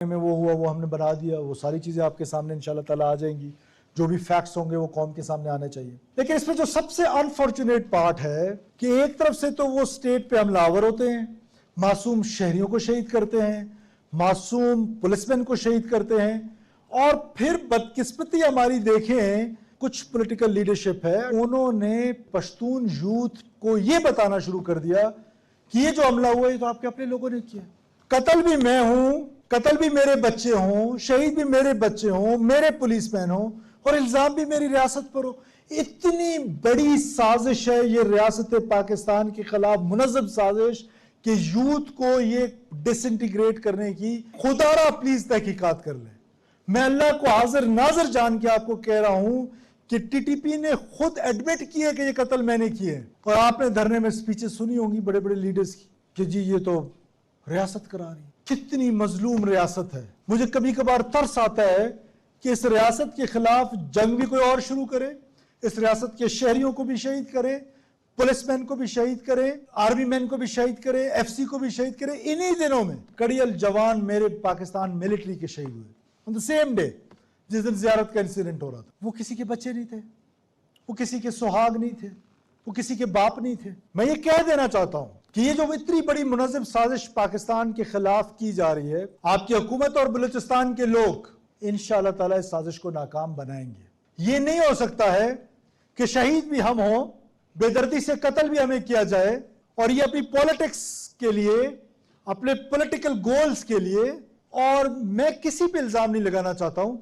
में वो हुआ, वो हमने बना दिया, वो सारी चीज़ें आपके सामने इंशाल्लाह ताला आ जाएंगी। जो भी फैक्ट्स होंगे वो कौम के सामने आने चाहिए। लेकिन इसमें जो सबसे अनफॉर्चुनेट पार्ट है कि एक तरफ से तो वो स्टेट पे हमलावर होते हैं, मासूम शहरियों को शहीद करते हैं, मासूम पुलिसमैन को शहीद करते हैं, और फिर बदकिस्मती हमारी देखें कुछ पॉलिटिकल लीडरशिप है, उन्होंने पश्तून यूथ को ये बताना शुरू कर दिया कि ये जो हमला हुआ है तो आपके अपने लोगों ने किया, कत्ल भी मैं हूं, कत्ल भी मेरे बच्चे हों, शहीद भी मेरे बच्चे हों, मेरे पुलिसमैन हों, और इल्जाम भी मेरी रियासत पर हो। इतनी बड़ी साजिश है ये रियासत पाकिस्तान के खिलाफ, मुनज़्ज़म साजिश कि यूथ को ये डिसइंटीग्रेट करने की। खुदारा प्लीज तहकीकात कर ले। मैं अल्लाह को हाजिर नाजिर जान के आपको कह रहा हूं कि टीटीपी ने खुद एडमिट किए कि ये कत्ल मैंने किए। और आपने धरने में स्पीचेस सुनी होंगी बड़े बड़े लीडर्स की कि जी ये तो रियासत करा रही। कितनी मजलूम रियासत है। मुझे कभी कभार तरस आता है कि इस रियासत के खिलाफ जंग भी कोई और शुरू करे, इस रियासत के शहरियों को भी शहीद करे, पुलिसमैन को भी शहीद करे, आर्मी मैन को भी शहीद करे, एफसी को भी शहीद करे। इन्हीं दिनों में कड़ियल जवान मेरे पाकिस्तान मिलिट्री के शहीद हुए ऑन द सेम डे जिस दिन जियारत का इंसिडेंट हो रहा था। वो किसी के बच्चे नहीं थे, वो किसी के सुहाग नहीं थे, वो किसी के बाप नहीं थे। मैं ये कह देना चाहता हूं कि ये जो इतनी बड़ी मुनज़्ज़म साजिश पाकिस्तान के खिलाफ की जा रही है, आपकी हुकूमत और बलूचिस्तान के लोग इंशाअल्लाह ताला इस साजिश को नाकाम बनाएंगे। ये नहीं हो सकता है कि शहीद भी हम हों, बेदर्दी से कत्ल भी हमें किया जाए, और ये अपनी पॉलिटिक्स के लिए, अपने पॉलिटिकल गोल्स के लिए, और मैं किसी पे इल्जाम नहीं लगाना चाहता हूं,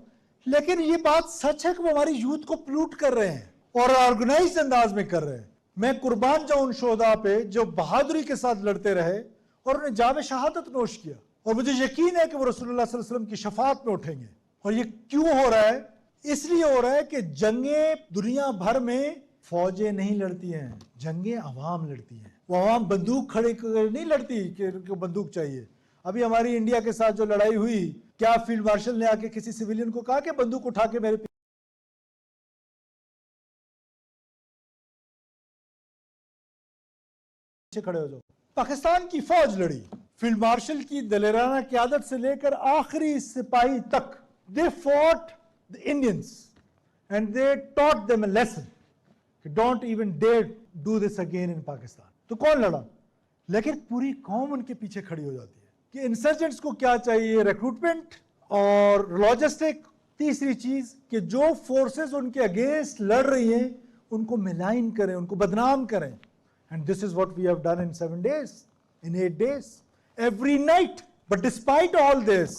लेकिन ये बात सच है कि वो हमारी यूथ को प्लूट कर रहे हैं और ऑर्गेनाइज्ड अंदाज में कर रहे हैं। मैं कुर्बान जाऊं उन शोहदा पे जो बहादुरी के साथ लड़ते रहे और उन्हें जावे शहादत नोश किया, और मुझे यकीन है कि वो रसूलुल्लाह सल्लल्लाहु अलैहि वसल्लम की शफात में उठेंगे। और ये क्यों हो रहा है? इसलिए हो रहा है कि जंगें दुनिया भर में फौजें नहीं लड़ती हैं, जंगें अवाम लड़ती हैं। वो अवाम बंदूक खड़े कर नहीं लड़ती कि उनको बंदूक चाहिए। अभी हमारी इंडिया के साथ जो लड़ाई हुई, क्या फील्ड मार्शल ने आके किसी सिविलियन को कहा कि बंदूक उठा के मेरे खड़े हो जाओ? पाकिस्तान की फौज लड़ी, फील्ड मार्शल की दलेराना क़यादत से लेकर आखिरी सिपाही तक। They fought the Indians and they taught them a lesson, don't even dare do this again in Pakistan. तो कौन लड़ा? लेकिन पूरी कौम उनके पीछे खड़ी हो जाती है कि इंसर्जेंट्स को क्या चाहिए, रिक्रूटमेंट और लॉजिस्टिक। तीसरी चीज कि जो फोर्सेस उनके अगेंस्ट लड़ रही हैं उनको मिलाइन करें, उनको बदनाम करें। And this is what we have done in 7 days, in 8 days, every night. But despite all this,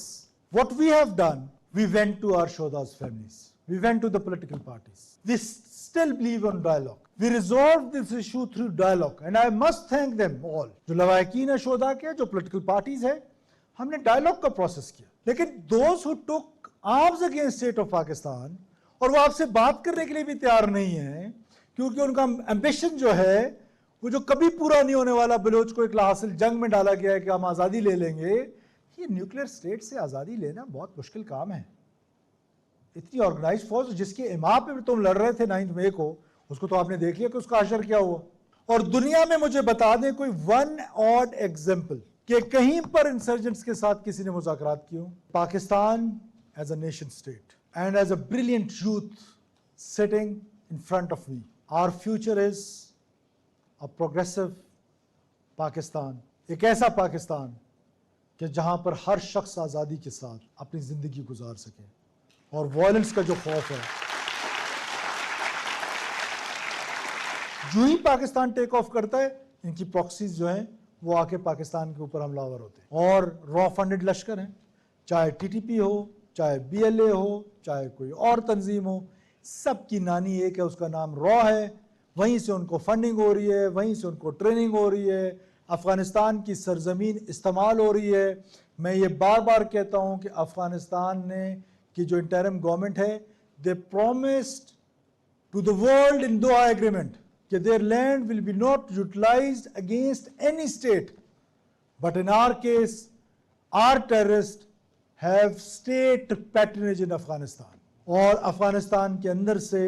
what we have done, we went to our Shoda's families. We went to the political parties. We still believe on dialogue. We resolved this issue through dialogue. And I must thank them all. जो लवाकिन है शोदा के, जो political parties है, हमने dialogue का process किया। लेकिन those who took arms against state of Pakistan, और वो आपसे बात करने के लिए भी तैयार नहीं है, क्योंकि उनका ambition जो है वो जो कभी पूरा नहीं होने वाला, बलोच को एक हासिल जंग में डाला गया है कि हम आज़ादी ले लेंगे। ये न्यूक्लियर स्टेट से आज़ादी लेना बहुत मुश्किल काम है। इतनी ऑर्गेनाइज्ड फौज जिसके इमाम पे तुम लड़ रहे थे 9 मई को, उसको तो आपने देख लिया कि उसका अशर क्या हुआ। और दुनिया में मुझे बता दें कोई वन ऑड एग्जाम्पल कि कहीं पर इंसर्जेंट्स के साथ किसी ने मुज़ाकरात किए हो। Pakistan as a nation state and as a brilliant youth sitting in front of me, our future is a progressive Pakistan, एक ऐसा पाकिस्तान कि जहां पर हर शख्स आज़ादी के साथ अपनी ज़िंदगी गुजार सके, और वायलेंस का जो खौफ है, जो ही पाकिस्तान टेक ऑफ करता है इनकी प्रॉक्सीज जो हैं वो आके पाकिस्तान के ऊपर हमलावर होते हैं। और रॉ फंडेड लश्कर हैं, चाहे टीटीपी हो, चाहे बीएलए हो, चाहे कोई और तंजीम हो, सबकी नानी एक है, उसका नाम रॉ है। वहीं से उनको फंडिंग हो रही है, वहीं से उनको ट्रेनिंग हो रही है, अफ़गानिस्तान की सरजमीन इस्तेमाल हो रही है। मैं ये बार बार कहता हूँ कि अफ़गानिस्तान ने की जो इंटरिम गवर्नमेंट है, they promised to the world in Doha agreement कि their land will be not utilized against any state, but in our case our terrorist have state patronage in Afghanistan. और अफ़गानिस्तान के अंदर से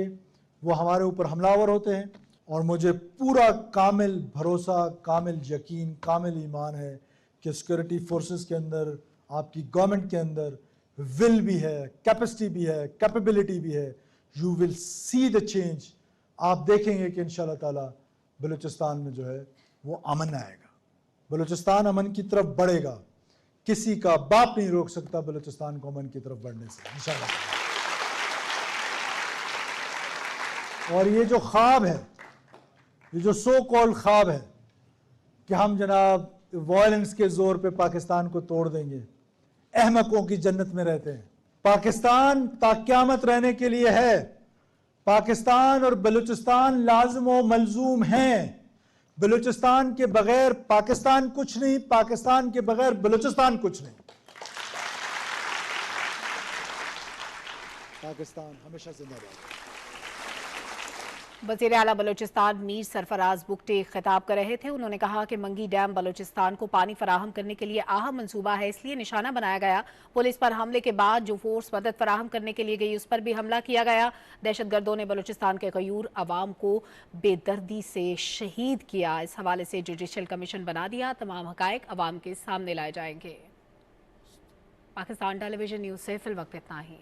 वो हमारे ऊपर हमलावर होते हैं। और मुझे पूरा कामिल भरोसा, कामिल यकीन, कामिल ईमान है कि सिक्योरिटी फोर्सेस के अंदर आपकी गवर्नमेंट के अंदर विल भी है, कैपेसिटी भी है, कैपेबिलिटी भी है, you will see the change. आप देखेंगे कि इंशाल्लाह ताला बलूचिस्तान में जो है वो अमन आएगा, बलूचिस्तान अमन की तरफ बढ़ेगा। किसी का बाप नहीं रोक सकता बलूचिस्तान को अमन की तरफ बढ़ने से इंशाल्लाह। और ये जो ख्वाब है, ये जो सो कॉल्ड ख्वाब है कि हम जनाब वायलेंस के जोर पे पाकिस्तान को तोड़ देंगे, अहमकों की जन्नत में रहते हैं। पाकिस्तान ताक़यामत रहने के लिए है। पाकिस्तान और बलूचिस्तान लाज़िम व मलजूम हैं। बलूचिस्तान के बगैर पाकिस्तान कुछ नहीं, पाकिस्तान के बगैर बलूचिस्तान कुछ नहीं। पाकिस्तान हमेशा जिंदाबाद। वज़ीर आला बलूचिस्तान मीर सरफराज बुगटी खिताब कर रहे थे। उन्होंने कहा कि मंगी डैम बलूचिस्तान को पानी फराहम करने के लिए अहम मंसूबा है, इसलिए निशाना बनाया गया। पुलिस पर हमले के बाद जो फोर्स मदद फराहम करने के लिए गई उस पर भी हमला किया गया। दहशतगर्दों ने बलूचिस्तान के गयूर अवाम को बेदर्दी से शहीद किया। इस हवाले से जुडिशल कमीशन बना दिया। तमाम हकायक अवाम के सामने लाए जाएंगे। पाकिस्तान टेलीविजन न्यूज़ से फिल वक्त इतना ही।